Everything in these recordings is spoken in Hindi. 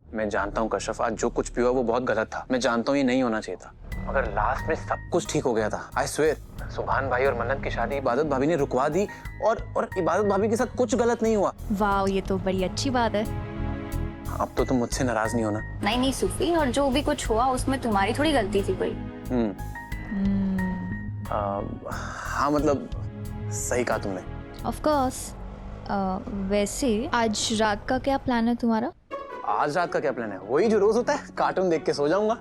मैं जानता हूँ कश्यप, आज जो कुछ भी हुआ वो बहुत गलत था। मैं जानता हूँ ये नहीं होना चाहिए था, मगर लास्ट में सब कुछ ठीक हो गया था। I swear. सुभान भाई और मन्नत की शादी इबादत भाभी ने रुकवा दी और इबादत भाभी के साथ कुछ गलत नहीं हुआ। वाह, ये तो बड़ी अच्छी बात है। अब तो तुम मुझसे नाराज नहीं होना? नहीं नहीं सूफी, और जो भी कुछ हुआ उसमें तुम्हारी थोड़ी गलती थी कोई। हाँ मतलब सही कहा तुमने। Of course. वैसे आज रात का क्या प्लान है तुम्हारा? आज रात का क्या प्लान है? वही जो रोज होता है, कार्टून देख के सो जाऊंगा।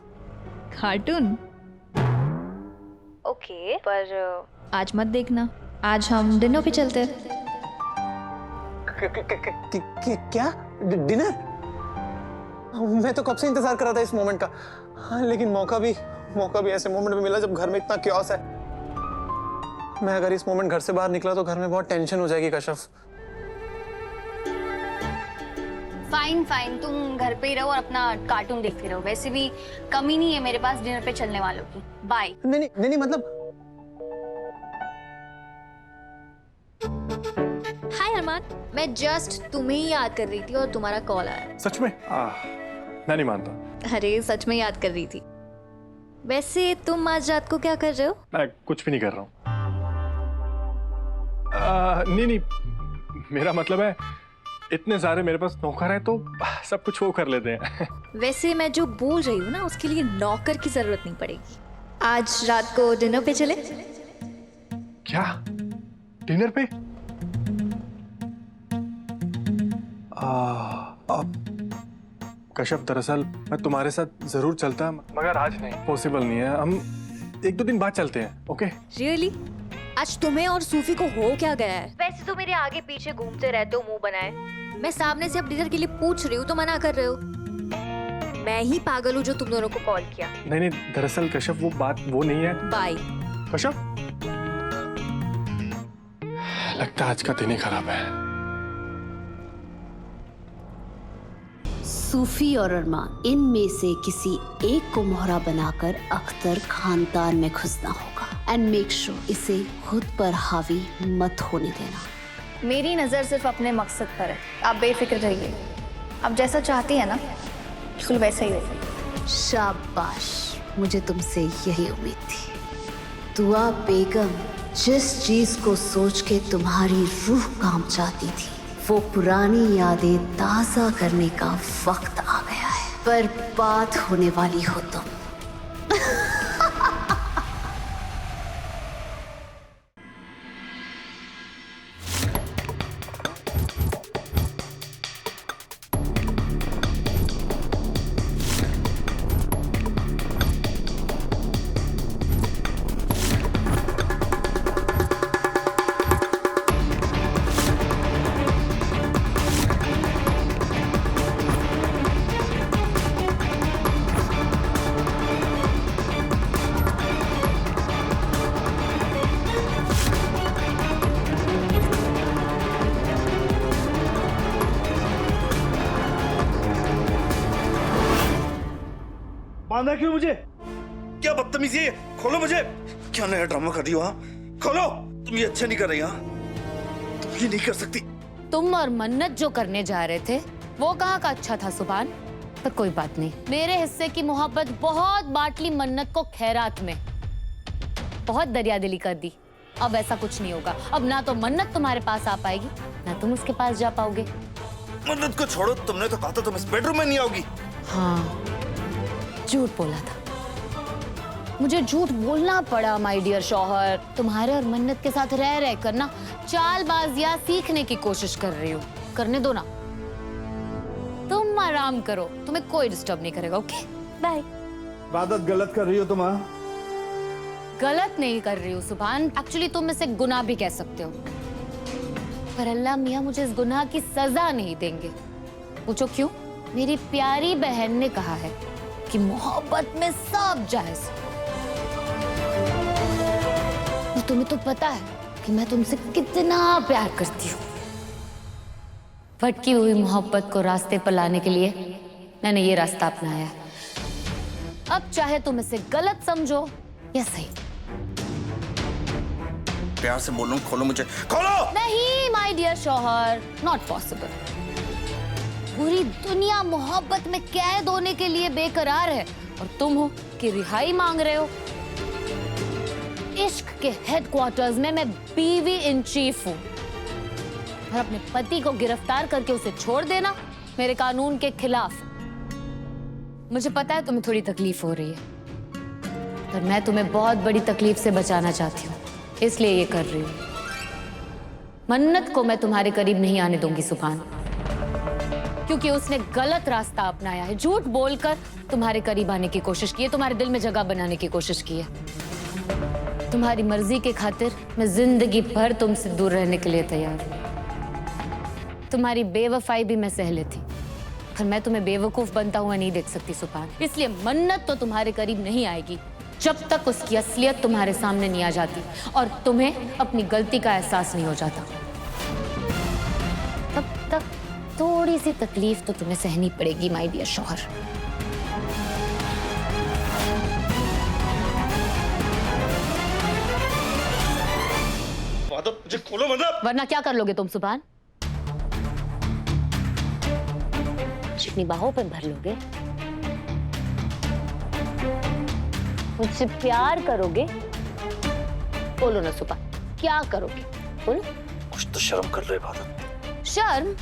कार्टून? ओके, पर आज मत देखना। आज हम डिनर पे चलते हैं। क्या डिनर? मैं तो कब से इंतजार कर रहा था इस मोमेंट का। हाँ, लेकिन मौका भी ऐसे मोमेंट में मिला जब घर में इतना क्योस है। मैं अगर इस मोमेंट घर से बाहर निकला तो घर में बहुत टेंशन हो जाएगी कश्यप। फाइन फाइन, तुम घर पे ही रहो और अपना कार्टून देखते रहो। वैसे भी कमी नहीं है मेरे पास डिनर पे चलने वालों की। बाय। नहीं मतलब। हाय अरमान, मैं जस्ट तुम्हें ही याद कर रही थी और तुम्हारा कॉल आया। सच में? मैं नहीं मानता। अरे सच में याद कर रही थी। वैसे तुम आज रात को क्या कर रहे हो? मैं कुछ भी नहीं कर रहा हूँ। नहीं, मेरा मतलब है इतने सारे मेरे पास नौकर हैं तो सब कुछ वो कर लेते हैं। वैसे मैं जो बोल रही हूँ ना, उसके लिए नौकर की जरूरत नहीं पड़ेगी। आज रात को डिनर पे चले? क्या? डिनर पे? कश्यप, दरअसल मैं तुम्हारे साथ जरूर चलता, मगर आज नहीं, पॉसिबल नहीं है। हम 1-2 दिन बाद चलते हैं। ओके? रियली? आज तुम्हें और सूफी को हो क्या गया है? वैसे तो मेरे आगे पीछे घूमते रहते हो मुंह बनाए। मैं सामने से अब डिनर के लिए पूछ रही हूँ तो मना कर रहे हो। मैं ही पागल हूँ जो तुम दोनों को कॉल किया। नहीं, दरअसल कश्यप वो बात वो नहीं है। बाय। कश्यप, लगता है आज का दिन ही खराब है। सूफी और अरमान, इनमें से किसी एक को मोहरा बनाकर अख्तर खानदान में घुसना होगा। एंड मेक श्योर इसे खुद पर हावी मत होने देना। मेरी नजर सिर्फ अपने मकसद पर है, आप बेफिक्र रहिए। आप जैसा चाहती है ना, बिल्कुल वैसा ही होगा। शाबाश, मुझे तुमसे यही उम्मीद थी। दुआ बेगम, जिस चीज को सोच के तुम्हारी रूह काम चाहती थी, वो पुरानी यादें ताजा करने का वक्त आ गया है। बर्बाद होने वाली हो तुम। बांधा क्यों मुझे? क्या बदतमीजी है? खोलो मुझे। क्या नया ड्रामा कर रही हो? खोलो। तुम ये अच्छा नहीं कर रही। तुम ये नहीं कर सकती। तुम और मन्नत जो करने जा रहे थे वो कहाँ का अच्छा था सुभान? पर कोई बात नहीं, मेरे हिस्से की मोहब्बत बहुत बांट ली मन्नत को खैरात में, बहुत दरिया दिली कर दी। अब ऐसा कुछ नहीं होगा। अब ना तो मन्नत तुम्हारे पास आ पाएगी ना तुम उसके पास जा पाओगे। मन्नत को छोड़ो, तुमने तो कहा था तुम इस बेडरूम में नहीं आओगी। हाँ, झूठ बोला था। मुझे झूठ बोलना पड़ा माय डियर शौहर। तुम्हारे और मन्नत के साथ रह रह कर ना चालबाजियां सीखने की कोशिश कर रही हो। करने दो ना, तुम आराम करो, तुम्हें कोई डिस्टर्ब नहीं करेगा। Okay bye. इबादत गलत कर रही हो तुम। गलत नहीं कर रही हूँ सुभान, एक्चुअली तुम इसे गुनाह भी कह सकते हो। पर अल्लाह मियाँ मुझे इस गुनाह की सजा नहीं देंगे। पूछो क्यों? मेरी प्यारी बहन ने कहा है कि मोहब्बत में सब जायज। तुम्हें तो पता है कि मैं तुमसे कितना प्यार करती हूँ। भटकी हुई मोहब्बत को रास्ते पर लाने के लिए मैंने ये रास्ता अपनाया है। अब चाहे तुम इसे गलत समझो या सही। प्यार से बोल रहा हूं, खोलो मुझे, खोलो। नहीं माय डियर शौहर, नॉट पॉसिबल। पूरी दुनिया मोहब्बत में कैद होने के लिए बेकरार है और तुम हो कि रिहाई मांग रहे हो। इश्क के हेडक्वार्टर्स में मैं बीवी इन चीफ हूँ और अपने पति को गिरफ्तार करके उसे छोड़ देना मेरे कानून के खिलाफ। मुझे पता है तुम्हें थोड़ी तकलीफ हो रही है, पर मैं तुम्हें बहुत बड़ी तकलीफ से बचाना चाहती हूँ, इसलिए ये कर रही हूँ। मन्नत को मैं तुम्हारे करीब नहीं आने दूंगी सुभान, क्योंकि उसने गलत रास्ता अपनाया है। झूठ बोलकर तुम्हारे करीब आने की कोशिश की है, तुम्हारे दिल में जगह बनाने की कोशिश की है। तुम्हारी मर्जी के खातिर मैं जिंदगी भर तुमसे दूर रहने के लिए तैयार हूँ। तुम्हारी बेवफाई भी मैं सह लेती, पर मैं तुम्हें बेवकूफ बनता हुआ नहीं देख सकती सुभान। इसलिए मन्नत तो तुम्हारे करीब नहीं आएगी जब तक उसकी असलियत तुम्हारे सामने नहीं आ जाती और तुम्हें अपनी गलती का एहसास नहीं हो जाता। तब तक थोड़ी सी तकलीफ तो तुम्हें सहनी पड़ेगी माय डियर शौहर। माधव मुझे खोलो मतलब। वरना क्या कर लोगे तुम सुभान? अपनी बाहों पे भर लोगे? मुझसे प्यार करोगे? बोलो ना सुभान, क्या करोगे? बोलो। कुछ तो शर्म कर लो इबादत। शर्म?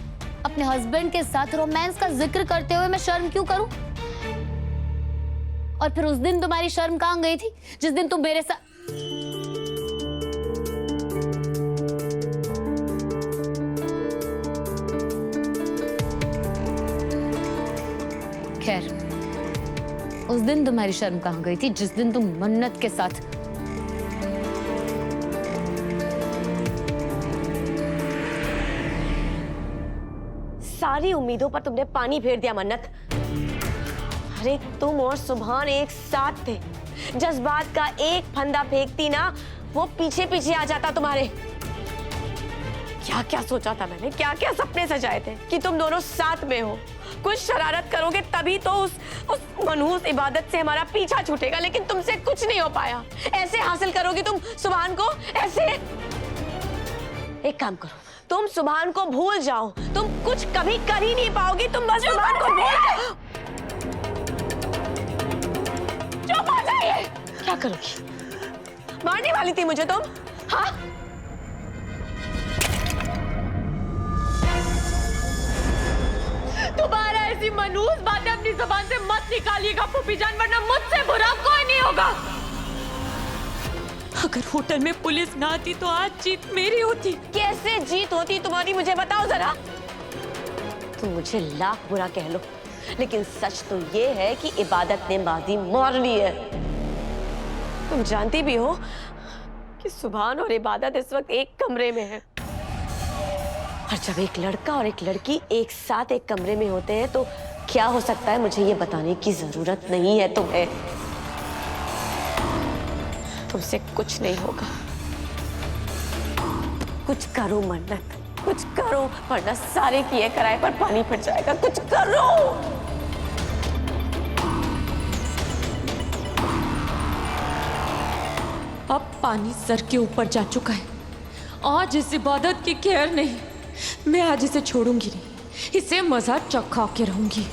अपने हस्बैंड के साथ रोमांस का जिक्र करते हुए मैं शर्म क्यों करूं? और फिर उस दिन तुम्हारी शर्म कहां गई थी जिस दिन तुम मेरे साथ? खैर, उस दिन तुम्हारी शर्म कहां गई थी जिस दिन तुम मन्नत के साथ? सारी उम्मीदों पर तुमने पानी फेर दिया मन्नत। अरे तुम और सुभान एक साथ थे, जज्बात का एक फंदा फेंकती ना वो पीछे पीछे आ जाता तुम्हारे। क्या क्या सोचा था मैंने, क्या क्या सपने सजाए थे कि तुम दोनों साथ में हो। कुछ शरारत करोगे तभी तो उस मनहूस इबादत से हमारा पीछा छूटेगा, लेकिन तुमसे कुछ नहीं हो पाया। ऐसे हासिल करोगी तुम सुभान को? ऐसे? एक काम करो, तुम सुभान को भूल जाओ। तुम कुछ कभी कर ही नहीं पाओगी, तुम बस सुभान को भूल जाओ। चुप हो जाइए। क्या करोगी? मारने वाली थी मुझे तुम? हाँ, दोबारा ऐसी मनहूस बातें अपनी जुबान से मत निकालिएगा फूफी जान, वरना मुझसे बुरा कोई नहीं होगा। अगर होटल में पुलिस ना आती तो आज जीत मेरी होती। कैसे जीत होती तुम्हारी, मुझे बताओ जरा। तुम मुझे लाख बुरा कह लो, लेकिन सच तो ये है कि इबादत ने बाजी मार ली है। तुम जानती भी हो कि सुभान और इबादत इस वक्त एक कमरे में है, और जब एक लड़का और एक लड़की एक साथ एक कमरे में होते हैं तो क्या हो सकता है मुझे ये बताने की जरूरत नहीं है तुम्हें। तुमसे कुछ नहीं होगा। कुछ करो मन्नत, कुछ करो, वरना सारे किए कराए पर पानी फिर जाएगा। कुछ करो। अब पानी सर के ऊपर जा चुका है। आज इस इबादत की खैर नहीं, मैं आज इसे छोड़ूंगी नहीं, इसे मजा चखा के रहूंगी।